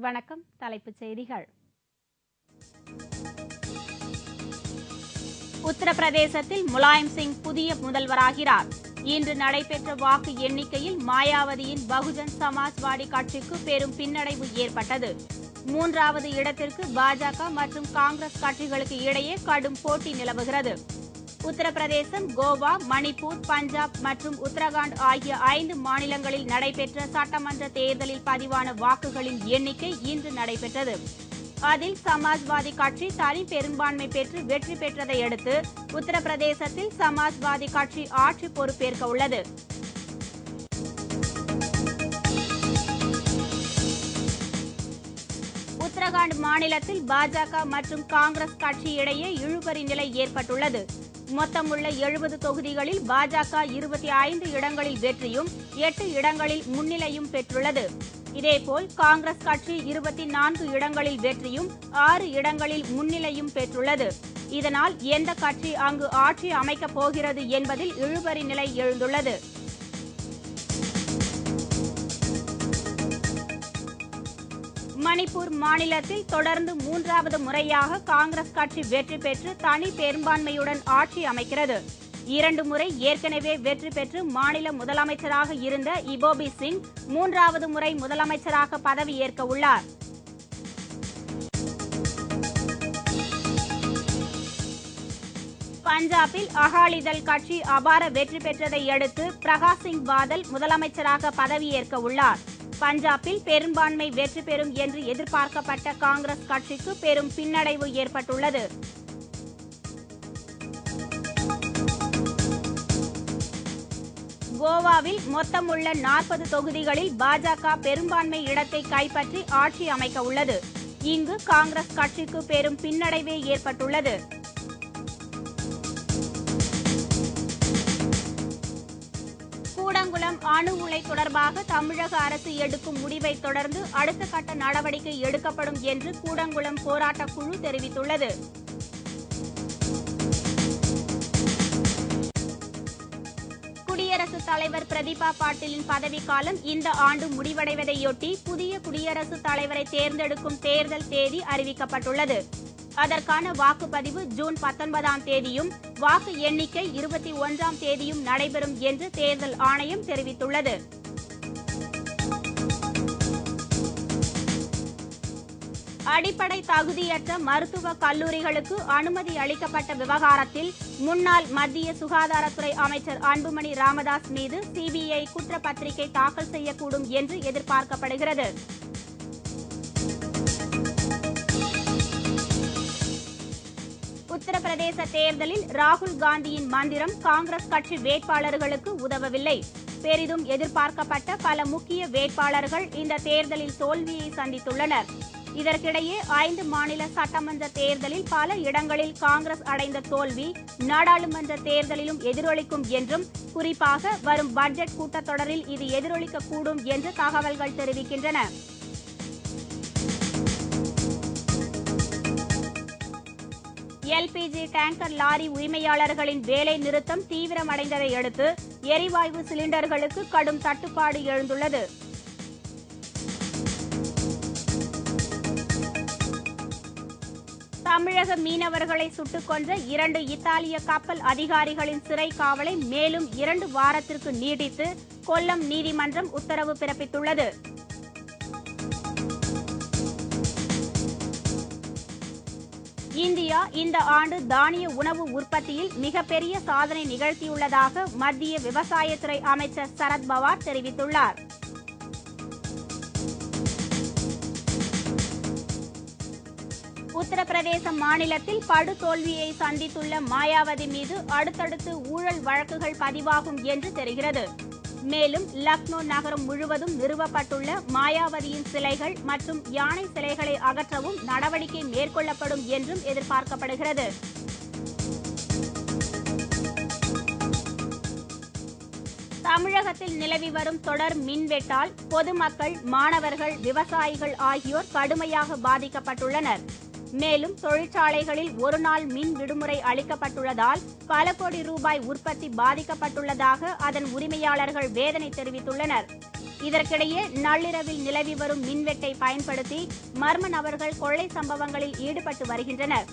வணக்கம். தலைப்புச் செய்திகள். உத்தரப்பிரதேசத்தில் முலாயம் சிங் புதிய முதல்வராகிறார். இன்று நடைபெற்ற வாக்கு எண்ணிக்கையில் மாயாவதியின் பகுஜன் சமாஜ்வாடி கட்சிக்கு பெரும் பின்னடைவு ஏற்பட்டது. மூன்றாவது இடத்திற்கு பாஜக மற்றும் காங்கிரஸ் கட்சிகளுக்கு இடையே கடும் போட்டி நிலவுகிறது. உத்தரப்பிரதேசம், கோவா, மணிப்பூர், பஞ்சாப் மற்றும் உத்தரகாண்ட் ஆகிய 5 மாநிலங்களில் நடைபெற்ற சட்டமன்ற தேர்தலில் பதிவான வாக்குகளின் எண்ணிக்கை இன்று நடைபெற்றது. அதில் சமாஜ்வாதி கட்சி தனி பெரும்பான்மை பெற்று வெற்றி பெற்றதை அடுத்து உத்தரப்பிரதேசத்தில் சமாஜ்வாதி கட்சி ஆட்சி பொறுப்பேற்க உள்ளது. உத்தரகாண்ட் மாநிலத்தில் பாஜக மற்றும் காங்கிரஸ் கட்சி இடையே இழுபறி நிலை ஏற்பட்டுள்ளது. மொத்தமுள்ள 70 தொகுதிகளில் பாஜக 25 இடங்களில் வெற்றியும் 8 இடங்களில் முன்னிலையும் பெற்றுள்ளது. இதேபோல் காங்கிரஸ் கட்சி 24 இடங்களில் வெற்றியும் 6 இடங்களில் முன்னிலையும் பெற்றுள்ளது. இதனால் எந்த கட்சி அங்கு ஆட்சி அமைக்கப் போகிறது என்பதில் இழுபறி நிலை எழுந்துள்ளது. மணிப்பூர் மாநிலத்தில் தொடர்ந்து 3வது முறையாக காங்கிரஸ் கட்சி வெற்றி பெற்று தனி பெரும்பான்மையுடன் ஆட்சி அமைக்கிறது. 2 முறை ஏற்கனவே வெற்றி பெற்று மாநில முதலமைச்சராக இருந்த இபோபி சிங் 3வது முறை முதலமைச்சராக பதவியேற்க உள்ளார். பஞ்சாபில் அகாலிதள் கட்சி அபார வெற்றி பெற்றதை அடுத்து பிரகாஷ் சிங் பாதல் முதலமைச்சராக பதவியேற்க உள்ளார். பஞ்சாபில் பெரும்பான்மை வெற்றி பெறும் என்று எதிர்பார்க்கப்பட்ட காங்கிரஸ் கட்சிக்கு பெரும் பின்னடைவு ஏற்பட்டுள்ளது. கோவாவில் மொத்தமுள்ள 40 தொகுதிகளில் பாஜக பெரும்பான்மை இடத்தை கைப்பற்றி ஆட்சி அமைக்க உள்ளது. இங்கு காங்கிரஸ் கட்சிக்கு பெரும் பின்னடைவே ஏற்பட்டுள்ளது. கூடங்குளம் அணு உலை தொடர்பாக தமிழக அரசு எடுக்கும் முடிவை தொடர்ந்து அடுத்த கட்ட நடவடிக்கை எடுக்கப்படும் என்று கூடங்குளம் போராட்டக் குழு தெரிவித்துள்ளது. குடியரசுத் தலைவர் பிரதீபா பாட்டீலின் பதவிக்காலம் இந்த ஆண்டு முடிவடைவதையொட்டி புதிய குடியரசுத் தலைவரை தேர்ந்தெடுக்கும் தேர்தல் தேதி அறிவிக்கப்பட்டுள்ளது. அதற்கான வாக்குப்பதிவு ஜூன் 19ஆம் தேதியும் வாக்கு எண்ணிக்கை 21ஆம் தேதியும் நடைபெறும் என்று தேர்தல் ஆணையம் தெரிவித்துள்ளது. அடிப்படை தகுதியற்ற மருத்துவக் கல்லூரிகளுக்கு அனுமதி அளிக்கப்பட்ட விவகாரத்தில் முன்னாள் மத்திய சுகாதாரத்துறை அமைச்சர் அன்புமணி ராமதாஸ் மீது சிபிஐ குற்றப்பத்திரிகை தாக்கல் செய்யக்கூடும் என்று எதிர்பார்க்கப்படுகிறது. உத்தரப்பிரதேச தேர்தலில் ராகுல் காந்தியின் மந்திரம் காங்கிரஸ் கட்சி வேட்பாளர்களுக்கு உதவவில்லை. பெரிதும் எதிர்பார்க்கப்பட்ட பல முக்கிய வேட்பாளர்கள் இந்த தேர்தலில் தோல்வியை சந்தித்துள்ளனர். இதற்கிடையே 5 மாநில சட்டமன்ற தேர்தலில் பல இடங்களில் காங்கிரஸ் அடைந்த தோல்வி நாடாளுமன்ற தேர்தலிலும் எதிரொலிக்கும் என்றும், குறிப்பாக வரும் பட்ஜெட் கூட்டத்தொடரில் இது எதிரொலிக்கக்கூடும் என்று தகவல்கள் தெரிவிக்கின்றன. எல்பிஜி டேங்கர் லாரி உரிமையாளர்களின் வேலை நிறுத்தம் தீவிரமடைந்ததை அடுத்து எரிவாயு சிலிண்டர்களுக்கு கடும் தட்டுப்பாடு எழுந்துள்ளது. தமிழக மீனவர்களை சுட்டுக் கொன்ற 2 இத்தாலிய கப்பல் அதிகாரிகளின் சிறை காவலை மேலும் 2 வாரத்திற்கு நீட்டித்து கொல்லம் நீதிமன்றம் உத்தரவு பிறப்பித்துள்ளது. இந்தியா இந்த ஆண்டு தானிய உணவு உற்பத்தியில் மிகப்பெரிய சாதனை நிகழ்த்தியுள்ளதாக மத்திய விவசாயத்துறை அமைச்சர் சரத் பவார் தெரிவித்துள்ளார். உத்தரப்பிரதேச மாநிலத்தில் படுதோல்வியை சந்தித்துள்ள மாயாவதி மீது அடுத்தடுத்து ஊழல் வழக்குகள் பதிவாகும் என்று தெரிகிறது. மேலும் லக்னோ நகரம் முழுவதும் நிறுவப்பட்டுள்ள மாயாவதியின் சிலைகள் மற்றும் யானை சிலைகளை அகற்றவும் நடவடிக்கை மேற்கொள்ளப்படும் என்றும் எதிர்பார்க்கப்படுகிறது. தமிழகத்தில் நிலவி வரும் தொடர் மின்வெட்டால் பொதுமக்கள், மாணவர்கள், விவசாயிகள் ஆகியோர் கடுமையாக பாதிக்கப்பட்டுள்ளனர். மேலும் தொழிற்சாலைகளில் ஒருநாள் மின் விடுமுறை அளிக்கப்பட்டுள்ளதால் பல கோடி ரூபாய் உற்பத்தி பாதிக்கப்பட்டுள்ளதாக அதன் உரிமையாளர்கள் வேதனை தெரிவித்துள்ளனர். இதற்கிடையே நள்ளிரவில் நிலவி வரும் மின்வெட்டை பயன்படுத்தி மர்ம நபர்கள் கொள்ளை சம்பவங்களில் ஈடுபட்டு வருகின்றனர்.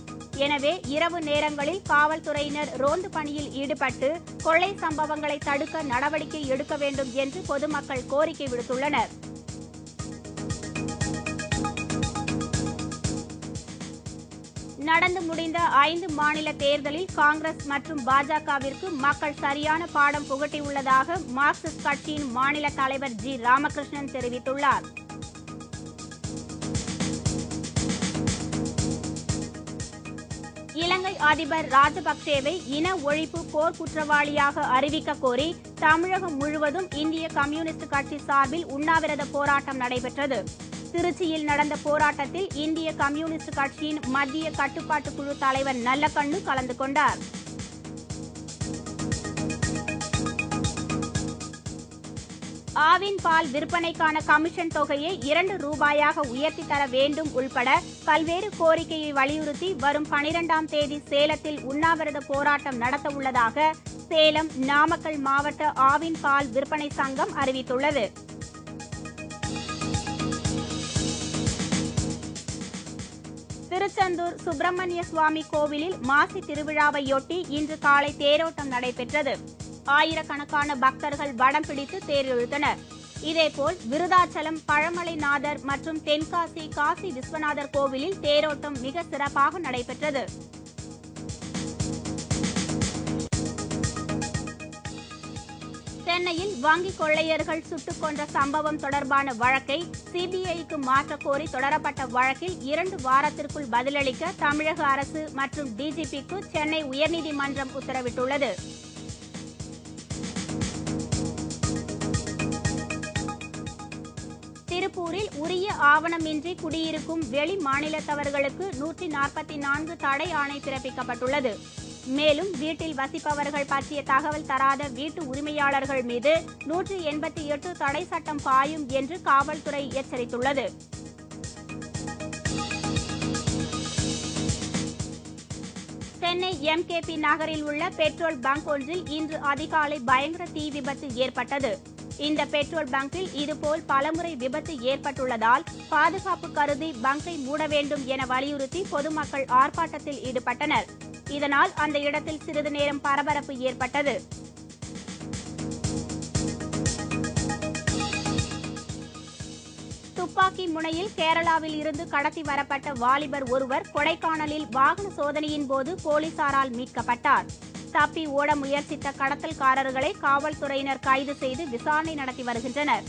எனவே இரவு நேரங்களில் காவல்துறையினர் ரோந்து பணியில் ஈடுபட்டு கொள்ளை சம்பவங்களை தடுக்க நடவடிக்கை எடுக்க வேண்டும் என்று பொதுமக்கள் கோரிக்கை விடுத்துள்ளனர். நடந்து முடிந்த 5 மாநில தேர்தலில் காங்கிரஸ் மற்றும் பாஜகவிற்கு மக்கள் சரியான பாடம் புகட்டியுள்ளதாக மார்க்சிஸ்ட் கட்சியின் மாநில தலைவர் ஜி. ராமகிருஷ்ணன் தெரிவித்துள்ளார். இலங்கை அதிபர் ராஜபக்சேவை இன ஒழிப்பு போர் குற்றவாளியாக அறிவிக்க கோரி தமிழகம் முழுவதும் இந்திய கம்யூனிஸ்ட் கட்சி சார்பில் உண்ணாவிரத போராட்டம் நடைபெற்றது. திருச்சியில் நடந்த போராட்டத்தில் இந்திய கம்யூனிஸ்ட் கட்சியின் மத்திய கட்டுப்பாட்டு குழு தலைவர் நல்லக்கண்ணு கலந்து கொண்டார். ஆவின் பால் விற்பனைக்கான கமிஷன் தொகையை 2 ரூபாயாக உயர்த்தி தர வேண்டும் உள்பட பல்வேறு கோரிக்கையை வலியுறுத்தி வரும் 12ஆம் தேதி சேலத்தில் உண்ணாவிரத போராட்டம் நடத்த உள்ளதாக சேலம், நாமக்கல் மாவட்ட ஆவின் பால் விற்பனை சங்கம் அறிவித்துள்ளது. திருச்செந்தூர் சுப்பிரமணிய சுவாமி கோவிலில் மாசி திருவிழாவையொட்டி இன்று காலை தேரோட்டம் நடைபெற்றது. ஆயிரக்கணக்கான பக்தர்கள் வடம் பிடித்து தேர் இழுத்தனர். இதேபோல் விருதாச்சலம் பழமலைநாதர் மற்றும் தென்காசி காசி விஸ்வநாதர் கோவிலில் தேரோட்டம் மிக சிறப்பாக நடைபெற்றது. சென்னையில் வங்கி கொள்ளையர்கள் சுட்டுக் கொன்ற சம்பவம் தொடர்பான வழக்கை சிபிஐக்கு மாற்றக் கோரி தொடரப்பட்ட வழக்கில் 2 வாரத்திற்குள் பதிலளிக்க தமிழக அரசு மற்றும் டிஜிபிக்கு சென்னை உயர்நீதிமன்றம் உத்தரவிட்டுள்ளது. திருப்பூரில் உரிய ஆவணமின்றி குடியிருக்கும் வெளி மாநிலத்தவர்களுக்கு 144 தடை ஆணை பிறப்பிக்கப்பட்டுள்ளது. மேலும் வீட்டில் வசிப்பவர்கள் பற்றிய தகவல் தராத வீட்டு உரிமையாளர்கள் மீது 188 தடை சட்டம் பாயும் என்று காவல்துறை எச்சரித்துள்ளது. சென்னை எம்கேபி நகரில் உள்ள பெட்ரோல் பங்க் ஒன்றில் இன்று அதிகாலை பயங்கர தீ விபத்து ஏற்பட்டது. இந்த பெட்ரோல் பங்கில் இதுபோல் பலமுறை விபத்து ஏற்பட்டுள்ளதால் பாதுகாப்பு கருதி பங்கை மூட வேண்டும் என வலியுறுத்தி பொதுமக்கள் ஆர்ப்பாட்டத்தில் ஈடுபட்டனர். இதனால் அந்த இடத்தில் சிறிது நேரம் பரபரப்பு ஏற்பட்டது. துப்பாக்கி முனையில் கேரளாவில் இருந்து கடத்தி வரப்பட்ட வாலிபர் ஒருவர் கொடைக்கானலில் வாகன சோதனையின் போது போலீசாரால் மீட்கப்பட்டார். தப்பி ஓட முயற்சித்த கடத்தல்காரர்களை காவல்துறையினர் கைது செய்து விசாரணை நடத்தி வருகின்றனர்.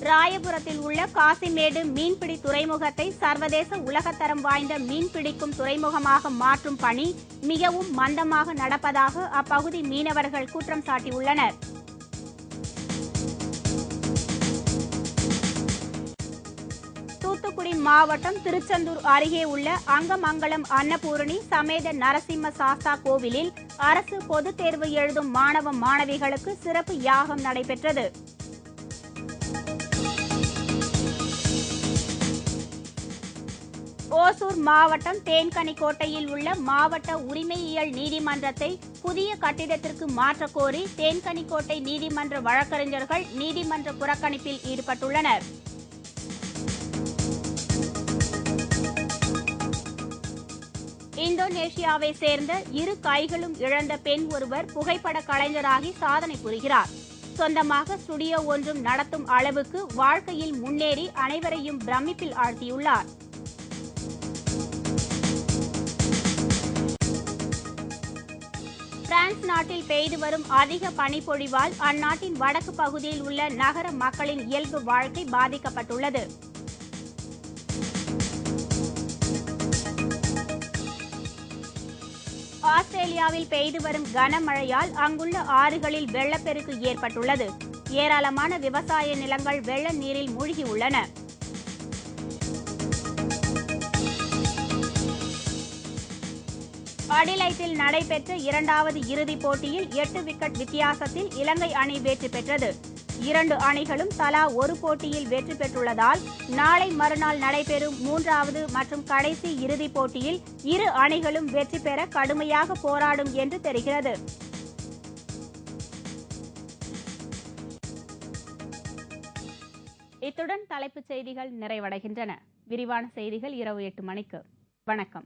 ராயபுரத்தில் உள்ள காசிமேடு மீன்பிடி துறைமுகத்தை சர்வதேச உலகத்தரம் வாய்ந்த மீன்பிடிக்கும் துறைமுகமாக மாற்றும் பணி மிகவும் மந்தமாக நடப்பதாக அப்பகுதி மீனவர்கள் குற்றம் சாட்டியுள்ளனர். தூத்துக்குடி மாவட்டம் திருச்செந்தூர் அருகே உள்ள அங்கமங்கலம் அன்னபூரணி சமேத நரசிம்ம சாஸ்தா கோவிலில் அரசு பொதுத் தேர்வு எழுதும் மாணவ மாணவிகளுக்கு சிறப்பு யாகம் நடைபெற்றது. ஓசூர் மாவட்டம் தேன்கனிக்கோட்டையில் உள்ள மாவட்ட உரிமையியல் நீதிமன்றத்தை புதிய கட்டிடத்திற்கு மாற்றக் கோரி தேன்கனிக்கோட்டை நீதிமன்ற வழக்கறிஞர்கள் நீதிமன்ற புறக்கணிப்பில் ஈடுபட்டுள்ளனர். இந்தோனேஷியாவை சேர்ந்த 2 கைகளும் இழந்த பெண் ஒருவர் புகைப்பட கலைஞராகி சாதனை புரிகிறார். சொந்தமாக ஸ்டுடியோ ஒன்றும் நடத்தும் அளவுக்கு வாழ்க்கையில் முன்னேறி அனைவரையும் பிரமிப்பில் ஆழ்த்தியுள்ளார். பிரான்ஸ் நாட்டில் பெய்து வரும் அதிக பனிப்பொழிவால் அந்நாட்டின் வடக்கு பகுதியில் உள்ள நகர மக்களின் இயல்பு வாழ்க்கை பாதிக்கப்பட்டுள்ளது. ஆஸ்திரேலியாவில் பெய்து வரும் கனமழையால் அங்குள்ள ஆறுகளில் வெள்ளப்பெருக்கு ஏற்பட்டுள்ளது. ஏராளமான விவசாய நிலங்கள் வெள்ள நீரில் மூழ்கியுள்ளன. அடிலைட்டில் நடைபெற்ற 2வது இறுதிப் போட்டியில் 8 விக்கெட் வித்தியாசத்தில் இலங்கை அணி வெற்றி பெற்றது. 2 அணிகளும் தலா ஒரு போட்டியில் வெற்றி பெற்றுள்ளதால் நாளை மறுநாள் நடைபெறும் 3வது மற்றும் கடைசி இறுதிப் போட்டியில் 2 அணிகளும் வெற்றி பெற கடுமையாக போராடும் என்று தெரிகிறது. இத்துடன் தலைப்புச் செய்திகள் நிறைவடைகின்றன. விரிவான செய்திகள் இரவு 8 மணிக்கு. வணக்கம்.